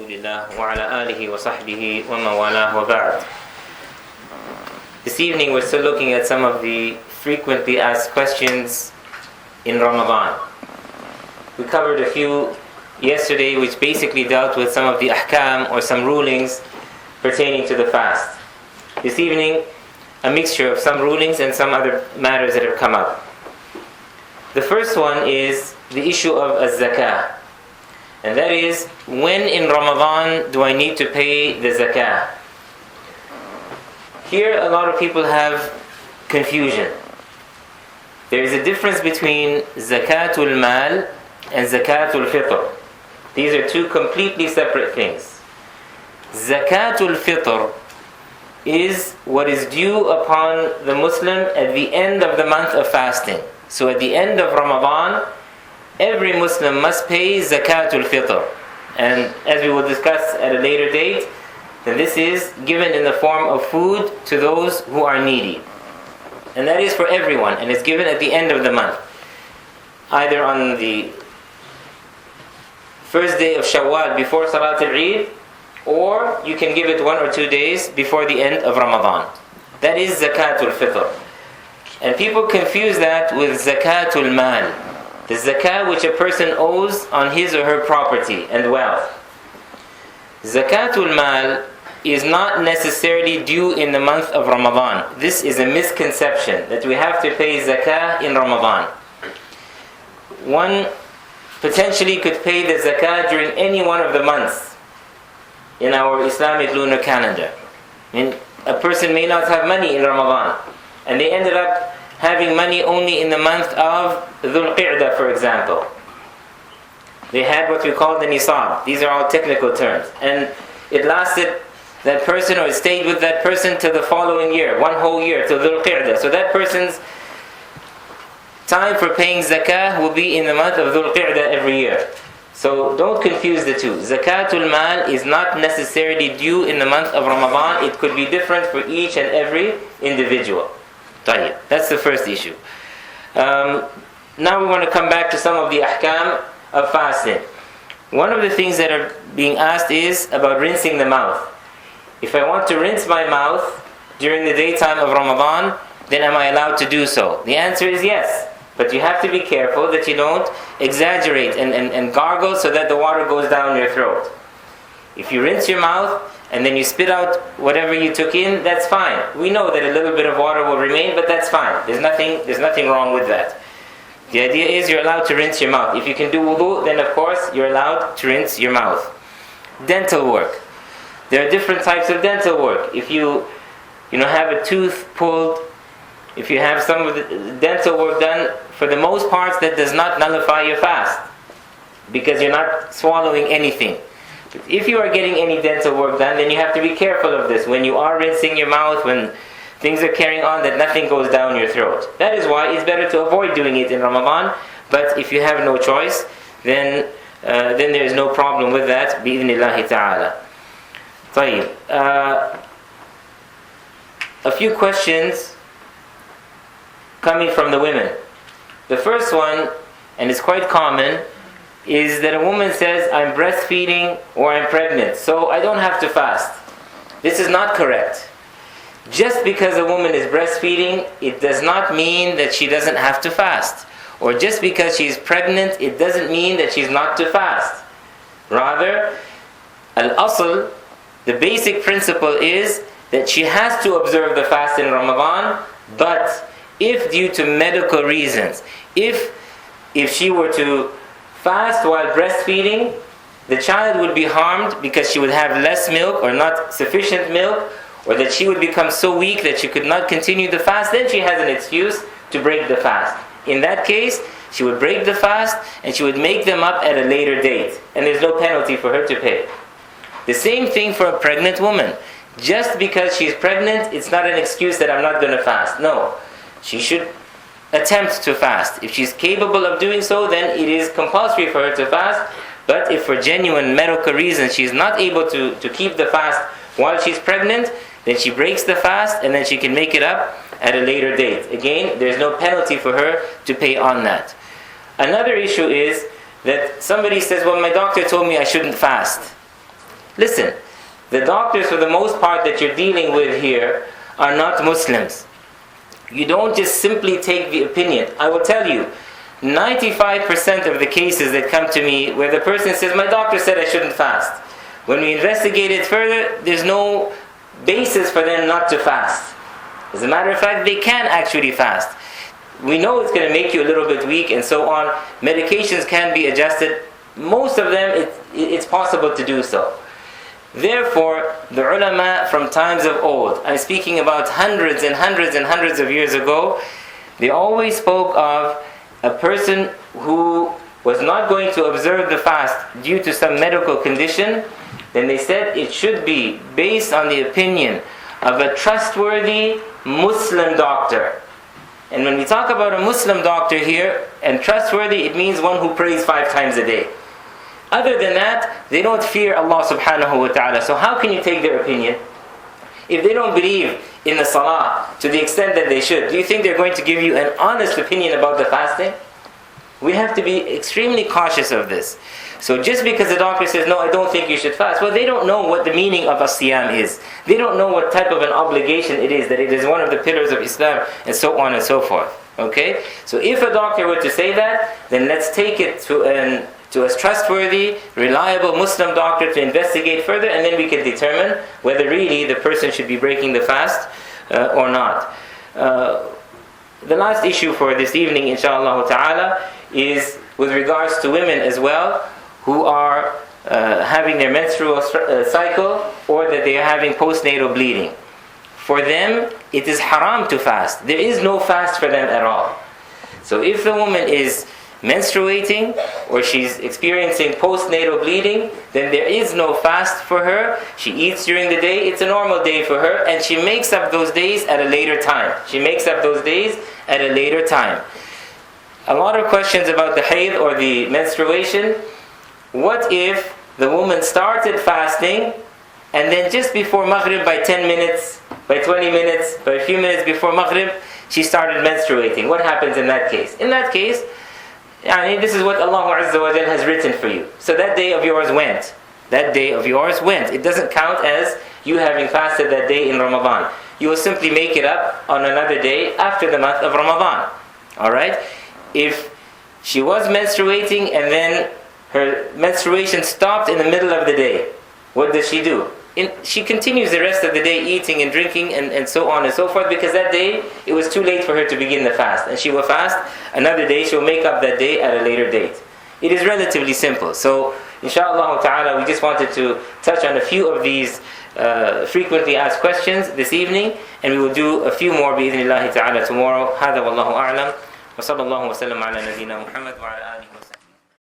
رسول الله وعلى آله وصحبه ومن والاه وبعد. This evening we're still looking at some of the frequently asked questions in Ramadan. We covered a few yesterday which basically dealt with some of the ahkam or some rulings pertaining to the fast. This evening, a mixture of some rulings and some other matters that have come up. The first one is the issue of az-zakah. And that is, when in Ramadan do I need to pay the zakah? Here a lot of people have confusion. There is a difference between zakatul mal and zakatul fitr. These are two completely separate things. Zakatul fitr is what is due upon the Muslim at the end of the month of fasting. So at the end of Ramadan, every Muslim must pay zakatul fitr. And as we will discuss at a later date, then this is given in the form of food to those who are needy. And that is for everyone, and it's given at the end of the month. Either on the first day of Shawwal before Salat al-Eid, or you can give it 1 or 2 days before the end of Ramadan. That is zakatul fitr. And people confuse that with zakatul mal, the zakah which a person owes on his or her property and wealth. Zakatul mal is not necessarily due in the month of Ramadan. This is a misconception that we have to pay zakah in Ramadan. One potentially could pay the zakah during any one of the months in our Islamic lunar calendar. I mean, a person may not have money in Ramadan, and they ended up having money only in the month of Dhul Qa'dah, for example. They had what we call the nisab. These are all technical terms. And it lasted that person, or it stayed with that person till the following year, one whole year, till Dhul Qa'dah. So that person's time for paying zakah will be in the month of Dhul Qa'dah every year. So don't confuse the two. Zakatul mal is not necessarily due in the month of Ramadan. It could be different for each and every individual. That's the first issue. Now we want to come back to some of the ahkam of fasting. One of the things that are being asked is about rinsing the mouth. If I want to rinse my mouth during the daytime of Ramadan, then am I allowed to do so? The answer is yes. But you have to be careful that you don't exaggerate and gargle so that the water goes down your throat. If you rinse your mouth and then you spit out whatever you took in, that's fine. We know that a little bit of water will remain, but that's fine. There's nothing wrong with that. The idea is you're allowed to rinse your mouth. If you can do wudu, then of course you're allowed to rinse your mouth. Dental work. There are different types of dental work. If you have a tooth pulled, if you have some of the dental work done, for the most part that does not nullify your fast, because you're not swallowing anything. But if you are getting any dental work done, then you have to be careful of this. When you are rinsing your mouth, when things are carrying on, that nothing goes down your throat. That is why it's better to avoid doing it in Ramadan. But if you have no choice, then there is no problem with that, bi'idhnillahi ta'ala. A few questions coming from the women. The first one, and it's quite common, is that a woman says, I'm breastfeeding or I'm pregnant, so I don't have to fast. This is not correct. Just because a woman is breastfeeding, it does not mean that she doesn't have to fast. Or just because she is pregnant, it doesn't mean that she's not to fast. Rather, al-asl, the basic principle is that she has to observe the fast in Ramadan, but if due to medical reasons, if she were to fast while breastfeeding, the child would be harmed because she would have less milk or not sufficient milk, or that she would become so weak that she could not continue the fast, then she has an excuse to break the fast. In that case, she would break the fast and she would make them up at a later date, and there's no penalty for her to pay. The same thing for a pregnant woman. Just because she's pregnant, it's not an excuse that I'm not going to fast. No, she should attempt to fast. If she's capable of doing so, then it is compulsory for her to fast. But if for genuine medical reasons she's not able to keep the fast while she's pregnant, then she breaks the fast and then she can make it up at a later date. Again, there's no penalty for her to pay on that. Another issue is that somebody says, well, my doctor told me I shouldn't fast. Listen, the doctors for the most part that you're dealing with here are not Muslims. You don't just simply take the opinion. I will tell you, 95% of the cases that come to me where the person says, my doctor said I shouldn't fast. When we investigate it further, there's no basis for them not to fast. As a matter of fact, they can actually fast. We know it's going to make you a little bit weak and so on. Medications can be adjusted. Most of them, it's possible to do so. Therefore, the ulama from times of old, I'm speaking about hundreds and hundreds and hundreds of years ago, they always spoke of a person who was not going to observe the fast due to some medical condition. Then they said it should be based on the opinion of a trustworthy Muslim doctor. And when we talk about a Muslim doctor here, and trustworthy, it means one who prays 5 times a day. Other than that, they don't fear Allah subhanahu wa ta'ala. So how can you take their opinion? If they don't believe in the salah to the extent that they should, do you think they're going to give you an honest opinion about the fasting? We have to be extremely cautious of this. So just because the doctor says, no, I don't think you should fast, well, they don't know what the meaning of as-siyam is. They don't know what type of an obligation it is, that it is one of the pillars of Islam, and so on and so forth. Okay? So if a doctor were to say that, then let's take it to a trustworthy, reliable Muslim doctor to investigate further, and then we can determine whether really the person should be breaking the fast or not. The last issue for this evening, inshallah ta'ala, is with regards to women as well, who are having their menstrual cycle, or that they are having postnatal bleeding. For them, it is haram to fast. There is no fast for them at all. So if the woman is menstruating or she's experiencing postnatal bleeding, then there is no fast for her. She eats during the day. It's a normal day for her, and she makes up those days at a later time. A lot of questions about the hayd or the menstruation. What if the woman started fasting and then just before Maghrib, by 10 minutes, by 20 minutes, by a few minutes before Maghrib, she started menstruating? What happens in that case? In that case, this is what Allah Azza wa Jal has written for you. So that day of yours went. It doesn't count as you having fasted that day in Ramadan. You will simply make it up on another day after the month of Ramadan. Alright? If she was menstruating and then her menstruation stopped in the middle of the day, what does she do? She continues the rest of the day eating and drinking and so on and so forth, because that day it was too late for her to begin the fast, and she will fast another day. She will make up that day at a later date. It is relatively simple. So inshallah ta'ala, we just wanted to touch on a few of these frequently asked questions this evening, and we will do a few more bi-idhnillahi ta'ala tomorrow. هذا والله أعلم وصلى الله وسلم على نبينا محمد وعلى آله